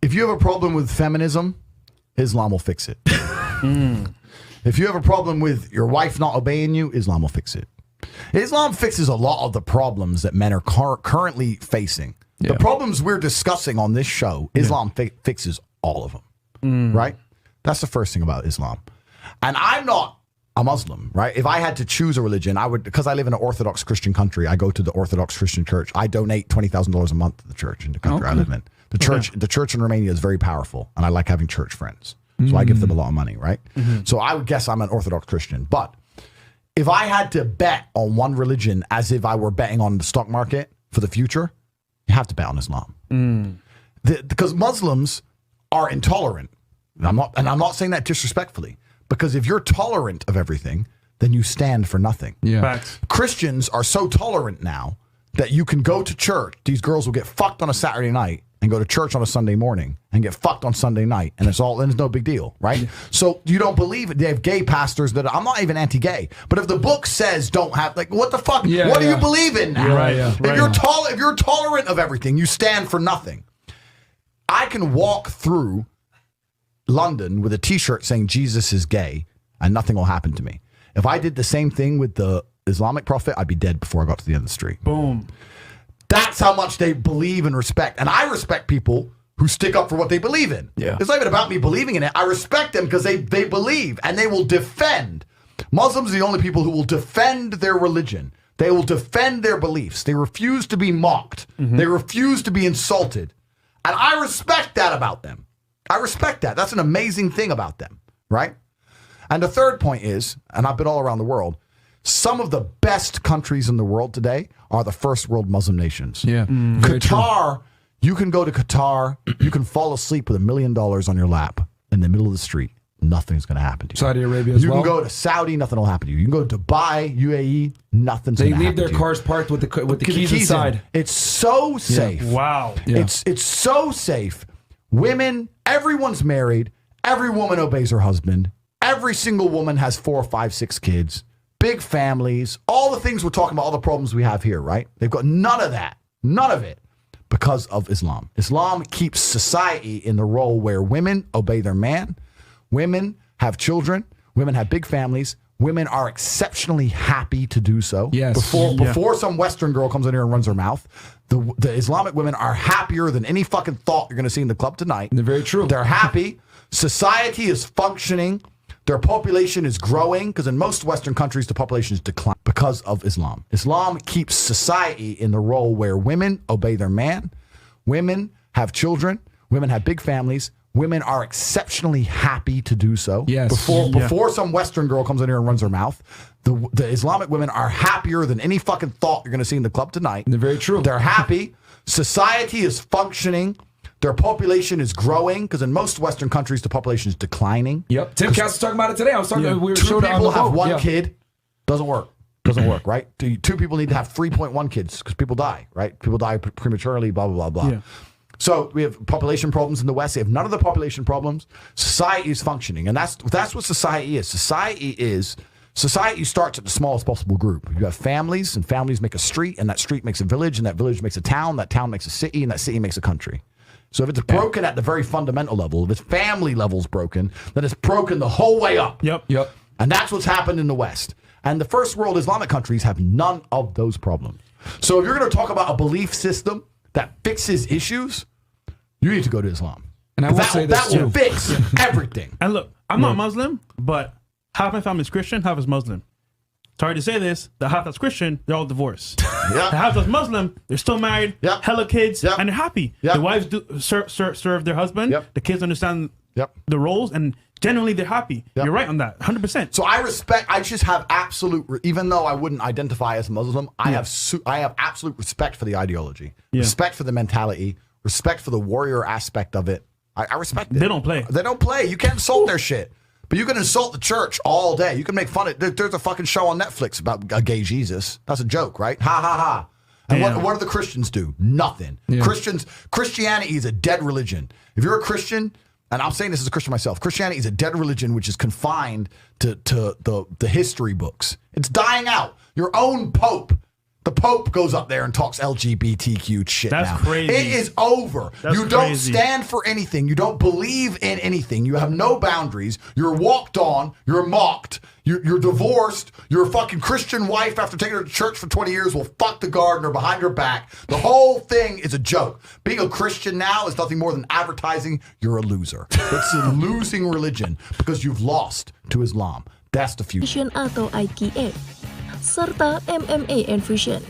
If you have a problem with feminism, Islam will fix it. If you have a problem with your wife not obeying you, Islam will fix it. Islam fixes a lot of the problems that men are currently facing. Yeah. The problems we're discussing on this show, Islam fixes all of them, right? That's the first thing about Islam. And I'm not a Muslim, right? If I had to choose a religion, I would, because I live in an Orthodox Christian country, I go to the Orthodox Christian church. I donate $20,000 a month to the church in the country I live in. The church in Romania is very powerful, and I like having church friends. So I give them a lot of money, right? So I would guess I'm an Orthodox Christian. But if I had to bet on one religion as if I were betting on the stock market for the future, you have to bet on Islam. Because Muslims are intolerant. And I'm not saying that disrespectfully. Because if you're tolerant of everything, then you stand for nothing. Yeah. Facts. Christians are so tolerant now that you can go to church. These girls will get fucked on a Saturday night and go to church on a Sunday morning and get fucked on Sunday night, and it's no big deal, right? Yeah. So you don't believe it. They have gay pastors that I'm not even anti-gay, but if the book says don't have, like, what the fuck? Yeah, what do you believe in now? Right, If you're tolerant of everything, you stand for nothing. I can walk through London with a T-shirt saying Jesus is gay, and nothing will happen to me. If I did the same thing with the Islamic prophet, I'd be dead before I got to the end of the street. Boom. That's how much they believe and respect. And I respect people who stick up for what they believe in. Yeah. It's not even about me believing in it. I respect them because they believe, and they will defend. Muslims are the only people who will defend their religion. They will defend their beliefs. They refuse to be mocked. They refuse to be insulted. And I respect that about them. I respect that. That's an amazing thing about them, right? And the third point is, and I've been all around the world, some of the best countries in the world today are the first world Muslim nations. Yeah. Qatar, you can go to Qatar, you can fall asleep with $1 million on your lap in the middle of the street. Nothing's going to happen to you. Saudi Arabia as well. You can go to Saudi, nothing will happen to you. You can go to Dubai, UAE, nothing's going to happen to you. They leave their cars parked with the keys inside. It's so safe. Yeah. Wow. Yeah. It's so safe. Women, everyone's married. Every woman obeys her husband. Every single woman has 4, 5, 6 kids. Big families. All the things we're talking about, all the problems we have here, right? They've got none of that. None of it. Because of Islam. Islam keeps society in the role where women obey their man. Women have children. Women have big families. Women are exceptionally happy to do so. Yes. Before some Western girl comes in here and runs her mouth, the Islamic women are happier than any fucking thought you're going to see in the club tonight. They're very true. They're happy. Society is functioning. Their population is growing, because in most Western countries, the population is declining because of Islam. Islam keeps society in the role where women obey their man. Women have children. Women have big families. Women are exceptionally happy to do so. Yes. Before some Western girl comes in here and runs her mouth, the Islamic women are happier than any fucking thought you're going to see in the club tonight. They're very true. They're happy. Society is functioning. Their population is growing, because in most Western countries, the population is declining. Yep. Tim Cass was talking about it today. I was talking. We were 2 showed it on people the have boat. 1 kid. Doesn't work. Doesn't work, right? 2 people need to have 3.1 kids, because people die, right? People die prematurely, blah, blah, blah, blah. Yeah. So we have population problems in the West. They have none of the population problems. Society is functioning. And that's what society is. Society starts at the smallest possible group. You have families, and families make a street, and that street makes a village, and that village makes a town, that town makes a city, and that city makes a country. So if it's broken at the very fundamental level, if its family level's broken, then it's broken the whole way up. Yep. And that's what's happened in the West. And the first world Islamic countries have none of those problems. So if you're going to talk about a belief system that fixes issues, you need to go to Islam. And I will say this that will fix everything. And look, I'm not Muslim, but half my family is Christian, half is Muslim. Sorry to say this, the half that's Christian, they're all divorced. Yeah. The half that's Muslim, they're still married, hella kids, and they're happy. Yep. The wives do serve their husband. Yep. The kids understand the roles, and generally they're happy. You're right on that, 100%. So I just have absolute, even though I wouldn't identify as Muslim, I have absolute respect for the ideology, respect for the mentality, respect for the warrior aspect of it. I respect it. They don't play. They don't play. You can't insult their shit. But you can insult the church all day. You can make fun of it. There's a fucking show on Netflix about a gay Jesus. That's a joke, right? Ha, ha, ha. And what do the Christians do? Nothing. Yeah. Christianity is a dead religion. If you're a Christian, and I'm saying this as a Christian myself, Christianity is a dead religion which is confined to the history books. It's dying out. Your own Pope The Pope goes up there and talks LGBTQ shit That's now. crazy. It is over. That's you don't crazy. stand for anything. You don't believe in anything. You have no boundaries. You're walked on. You're mocked. You're divorced. Your fucking Christian wife, after taking her to church for 20 years, will fuck the gardener behind her back. The whole thing is a joke. Being a Christian now is nothing more than advertising you're a loser. It's a losing religion because you've lost to Islam. That's the future. Fusion atau IKF, serta MMA and Fusion.